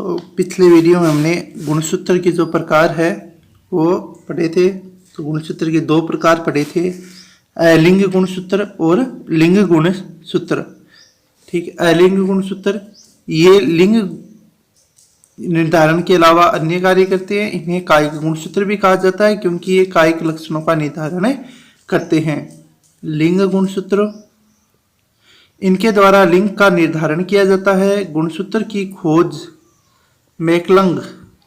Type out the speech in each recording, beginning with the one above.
तो पिछले वीडियो में हमने गुणसूत्र के जो प्रकार है वो पढ़े थे। तो गुणसूत्र के दो प्रकार पढ़े थे, अलिंग गुणसूत्र और लिंग गुणसूत्र। ठीक है, अलिंग गुणसूत्र ये लिंग निर्धारण के अलावा अन्य कार्य करते हैं। इन्हें कायिक गुणसूत्र भी कहा जाता है क्योंकि ये कायिक लक्षणों का निर्धारण करते हैं। लिंग गुणसूत्र, इनके द्वारा लिंग का निर्धारण किया जाता है। गुणसूत्र की खोज मैकलंग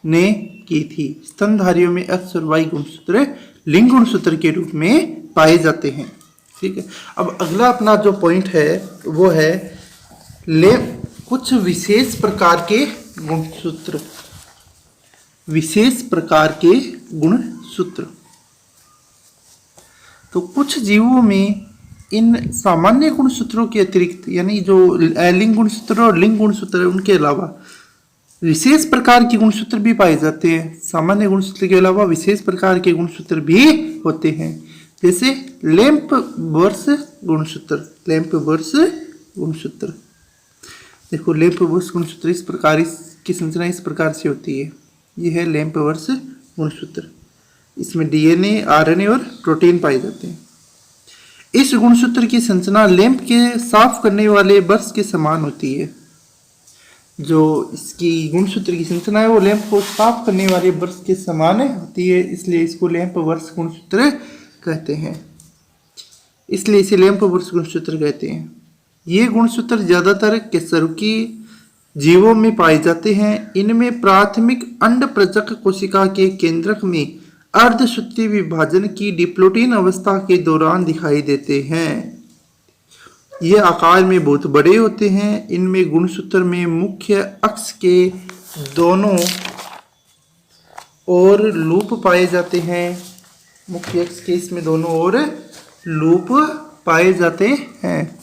ने की थी। स्तनधारियों में अक्सर वाई गुणसूत्र लिंग गुणसूत्र के रूप में पाए जाते हैं। ठीक है, अब अगला अपना जो पॉइंट है वो है कुछ विशेष प्रकार के गुणसूत्र। विशेष प्रकार के गुणसूत्र, तो कुछ जीवों में इन सामान्य गुणसूत्रों के अतिरिक्त, यानी जो अलिंग गुणसूत्र और लिंग गुणसूत्र है उनके अलावा विशेष प्रकार के गुणसूत्र भी पाए जाते हैं। सामान्य गुणसूत्र के अलावा विशेष प्रकार के गुणसूत्र भी होते हैं, जैसे लैंप वर्स गुणसूत्र। लैंप वर्स गुणसूत्र, देखो लैंप वर्स गुणसूत्र इस प्रकार, इसकी संरचना इस प्रकार से होती है। यह है लैंप वर्स गुणसूत्र। इसमें डीएनए, आरएनए और प्रोटीन पाए जाते हैं। इस गुणसूत्र की संरचना लैंप के साफ करने वाले ब्रश के समान होती है। जो इसकी गुणसूत्र की संरचना है वो लैंप को साफ करने वाले ब्रश के समान होती है, इसलिए इसको लैंप वर्स गुणसूत्र कहते हैं। इसलिए इसे लैंप वर्स गुणसूत्र कहते हैं। ये गुणसूत्र ज्यादातर कशेरुकी जीवों में पाए जाते हैं। इनमें प्राथमिक अंड प्रजक कोशिका के केंद्रक में अर्धसूत्री विभाजन की डिप्लोटीन अवस्था के दौरान दिखाई देते हैं। ये आकार में बहुत बड़े होते हैं। इनमें गुणसूत्र में मुख्य अक्ष के दोनों ओर लूप पाए जाते हैं। मुख्य अक्ष के इसमें दोनों ओर लूप पाए जाते हैं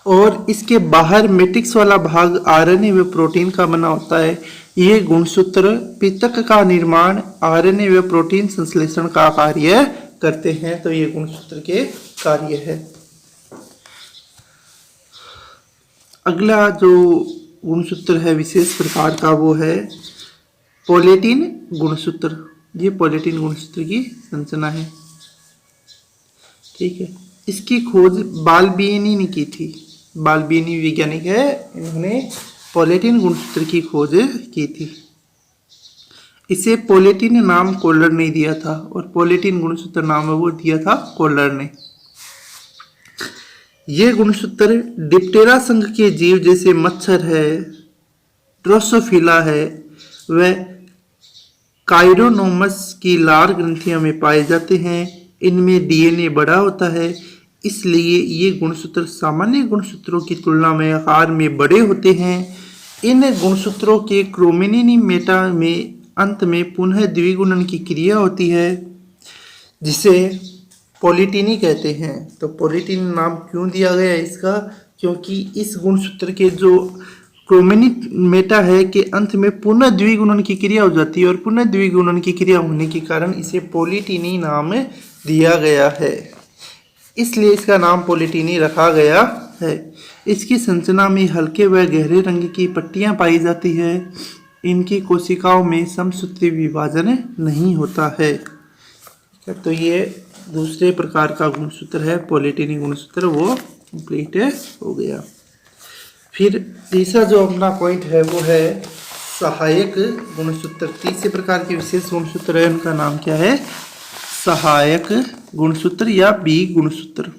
और इसके बाहर मैट्रिक्स वाला भाग आरएनए व प्रोटीन का बना होता है। ये गुणसूत्र पित्तक का निर्माण, आरएनए व प्रोटीन संश्लेषण का कार्य करते हैं। तो ये गुणसूत्र के कार्य है। अगला जो गुणसूत्र है विशेष प्रकार का वो है पोलेटिन गुणसूत्र। ये पोलेटिन गुणसूत्र की संरचना है। ठीक है, इसकी खोज बाल्बिनी ने की थी। बाल्बिनी वैज्ञानिक है, इन्होंने पोलेटिन गुणसूत्र की खोज की थी। इसे पोलेटिन नाम कोलर ने दिया था और पोलेटिन गुणसूत्र नाम वो दिया था कोलर ने। ये गुणसूत्र डिप्टेरा संघ के जीव जैसे मच्छर है, ड्रोसोफिला है व काइरोनोमस की लार ग्रंथियों में पाए जाते हैं। इनमें डीएनए बड़ा होता है, इसलिए ये गुणसूत्र सामान्य गुणसूत्रों की तुलना में आकार में बड़े होते हैं। इन गुणसूत्रों के क्रोमेनिमेटा में अंत में पुनः द्विगुणन की क्रिया होती है, जिसे पोलिटिनी कहते हैं। तो पोलिटिनी नाम क्यों दिया गया इसका? क्योंकि इस गुणसूत्र के जो क्रोमेनिमेटा है के अंत में पुनः द्विगुणन की क्रिया हो जाती है और पुनः द्विगुणन की क्रिया होने के कारण इसे पोलिटिनी नाम दिया गया है, इसलिए इसका नाम पोलिटिनी रखा गया है। इसकी संरचना में हल्के व गहरे रंग की पट्टियां पाई जाती है। इनकी कोशिकाओं में समसूत्री विभाजन नहीं होता है। तो ये दूसरे प्रकार का गुणसूत्र है पोलिटिनी गुणसूत्र, वो कंप्लीट हो गया। फिर तीसरा जो अपना पॉइंट है वो है सहायक गुणसूत्र। तीसरे प्रकार के विशेष गुणसूत्र है, उनका नाम क्या है? सहायक गुणसूत्र या बी गुणसूत्र।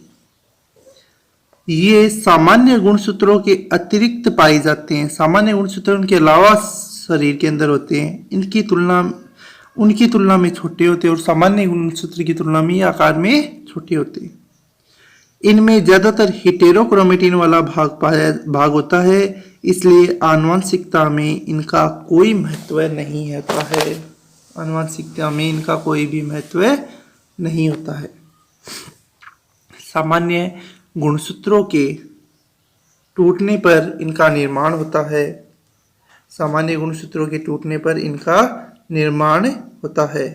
ये सामान्य गुणसूत्रों के अतिरिक्त पाए जाते हैं। सामान्य गुणसूत्र उनके अलावा शरीर के अंदर होते हैं। उनकी तुलना में छोटे होते हैं और सामान्य गुणसूत्र की तुलना में आकार में छोटे होते हैं। इनमें ज्यादातर हेटेरोक्रोमेटिन वाला भाग होता है, इसलिए आनुवंशिकता में इनका कोई महत्व नहीं होता है। आनुवंशिकता में इनका कोई भी महत्व नहीं होता है। सामान्य गुणसूत्रों के टूटने पर इनका निर्माण होता है। सामान्य गुणसूत्रों के टूटने पर इनका निर्माण होता है।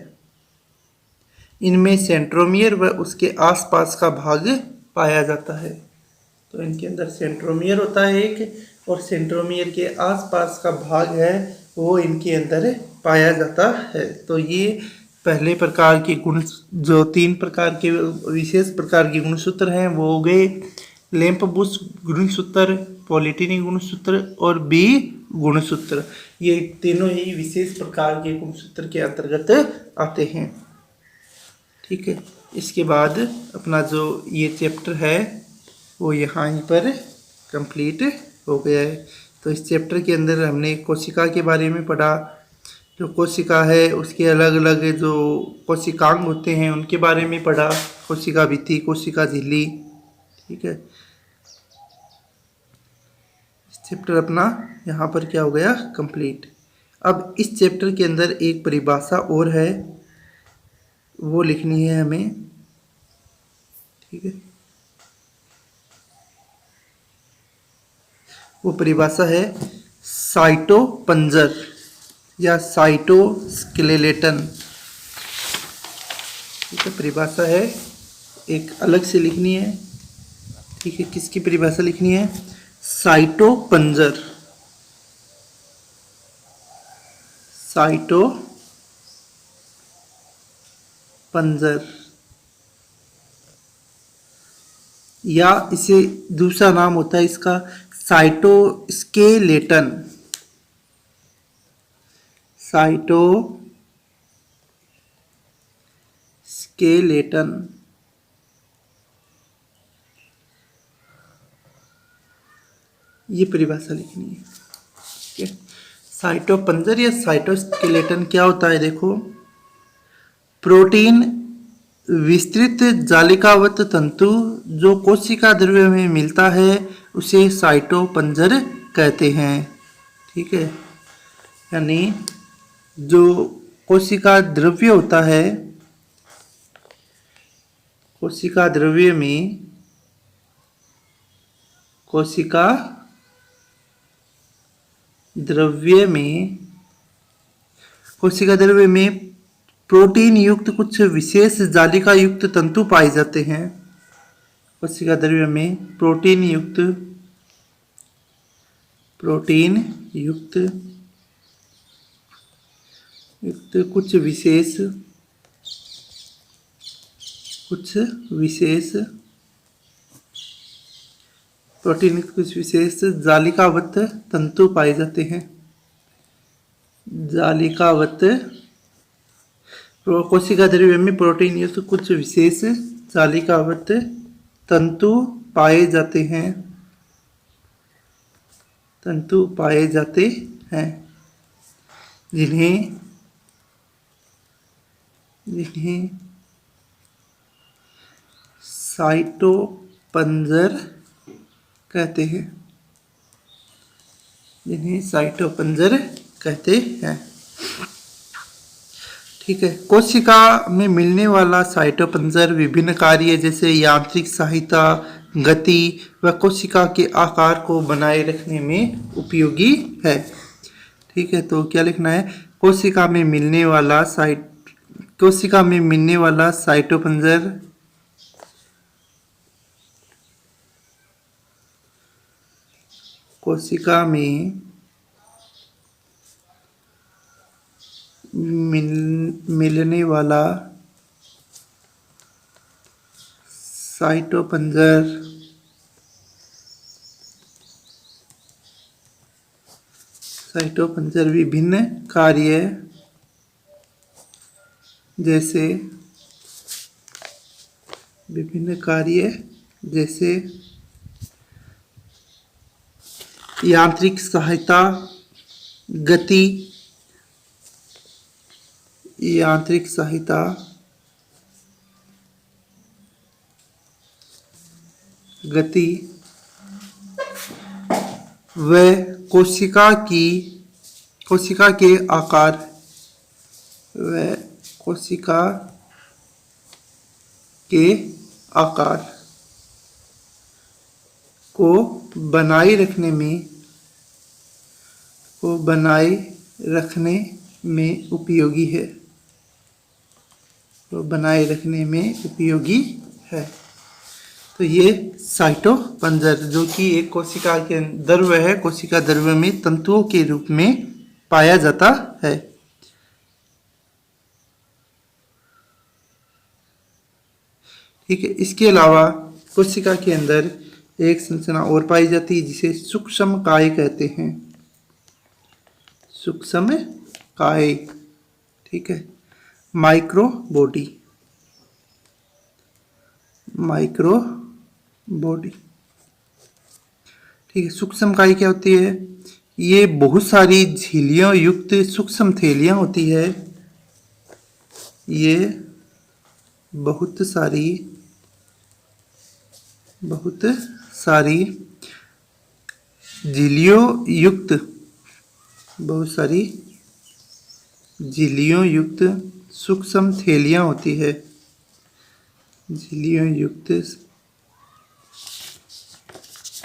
इनमें सेंट्रोमियर व उसके आसपास का भाग पाया जाता है। तो इनके अंदर सेंट्रोमियर होता है एक, और सेंट्रोमियर के आसपास का भाग है वो इनके अंदर पाया जाता है। तो ये पहले प्रकार के गुण, जो 3 प्रकार के विशेष प्रकार के गुणसूत्र हैं वो हो गए लैंप बुश गुणसूत्र, पॉलिटिनी गुणसूत्र और बी गुणसूत्र। ये तीनों ही विशेष प्रकार के गुणसूत्र के अंतर्गत आते हैं। ठीक है, इसके बाद अपना जो ये चैप्टर है वो यहाँ पर कंप्लीट हो गया है। तो इस चैप्टर के अंदर हमने कोशिका के बारे में पढ़ा, जो कोशिका है उसके अलग अलग जो कोशिकांग होते हैं उनके बारे में पढ़ा, कोशिका भित्ति, कोशिका झिल्ली। ठीक है, इस चैप्टर अपना यहाँ पर क्या हो गया, कंप्लीट। अब इस चैप्टर के अंदर एक परिभाषा और है, वो लिखनी है हमें। ठीक है, वो परिभाषा है साइटोपंजर या साइटोस्केलेटन। ठीक है, परिभाषा है, एक अलग से लिखनी है। ठीक है, किसकी परिभाषा लिखनी है, साइटोपंजर, साइटोपंजर, या इसे दूसरा नाम होता है इसका साइटोस्केलेटन, साइटोस्केलेटन। ये परिभाषा लिखनी है। ठीक है, साइटोपंजर या साइटोस्केलेटन क्या होता है, देखो, प्रोटीन विस्तृत जालिकावत तंतु जो कोशिका द्रव्य में मिलता है उसे साइटोपंजर कहते हैं। ठीक है, यानी जो कोशिका द्रव्य होता है, कोशिका द्रव्य में, कोशिका द्रव्य में, कोशिका द्रव्य में प्रोटीन युक्त कुछ विशेष जालिका युक्त तंतु पाए जाते हैं। कोशिका द्रव्य में प्रोटीन युक्त कुछ विशेष प्रोटीन कुछ विशेष जालिकावत तंतु पाए जाते हैं। जालिकावत, कोशिका द्रव्य में प्रोटीन युक्त कुछ विशेष जालिकावत तंतु पाए जाते हैं, जिन्हें साइटोपंजर कहते हैं, ठीक है, कोशिका में मिलने वाला साइटोपंजर विभिन्न कार्य जैसे यांत्रिक सहायता, गति व कोशिका के आकार को बनाए रखने में उपयोगी है। ठीक है, तो क्या लिखना है, कोशिका में मिलने वाला साइटोपंजर कोशिका में मिलने वाला साइटोपंजर विभिन्न कार्य जैसे यांत्रिक सहायता, गति, व कोशिका के आकार को बनाए रखने में उपयोगी है। तो ये साइटोपंजर जो कि एक कोशिका के द्रव्य है, कोशिका द्रव्य में तंतुओं के रूप में पाया जाता है। ठीक है, इसके अलावा कोशिका के अंदर एक संरचना और पाई जाती है जिसे सूक्ष्म काय कहते हैं। सूक्ष्म काय, ठीक है, माइक्रो बॉडी, माइक्रो बॉडी, ठीक है। सूक्ष्म काय क्या होती है? ये बहुत सारी झिल्लियों युक्त सूक्ष्म थैलियां होती है। ये बहुत सारी झिल्लियों युक्त, बहुत सारी झिल्लियों युक्त सूक्ष्म थैलियां होती है। झिल्लियों युक्त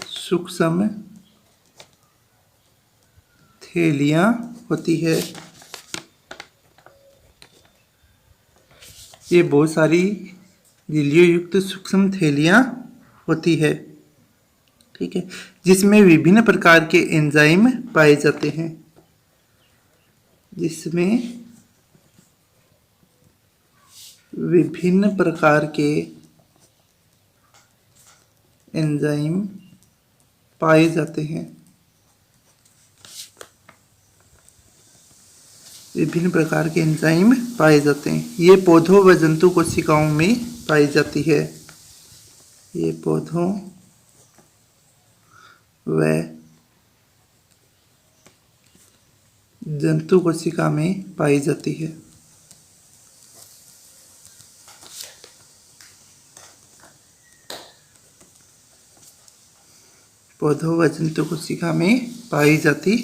सूक्ष्म थैलियां होती है। ये बहुत सारी झिल्लियों युक्त सूक्ष्म थैलियां होती है, ठीक है, जिसमें विभिन्न प्रकार के एंजाइम पाए जाते हैं। जिसमें विभिन्न प्रकार के एंजाइम पाए जाते हैं। विभिन्न प्रकार के एंजाइम पाए जाते हैं। ये पौधों व जंतु कोशिकाओं में पाई जाती है। ये पौधों व जंतु कोशिका में पाई जाती है। पौधों व जंतु कोशिका में पाई जाती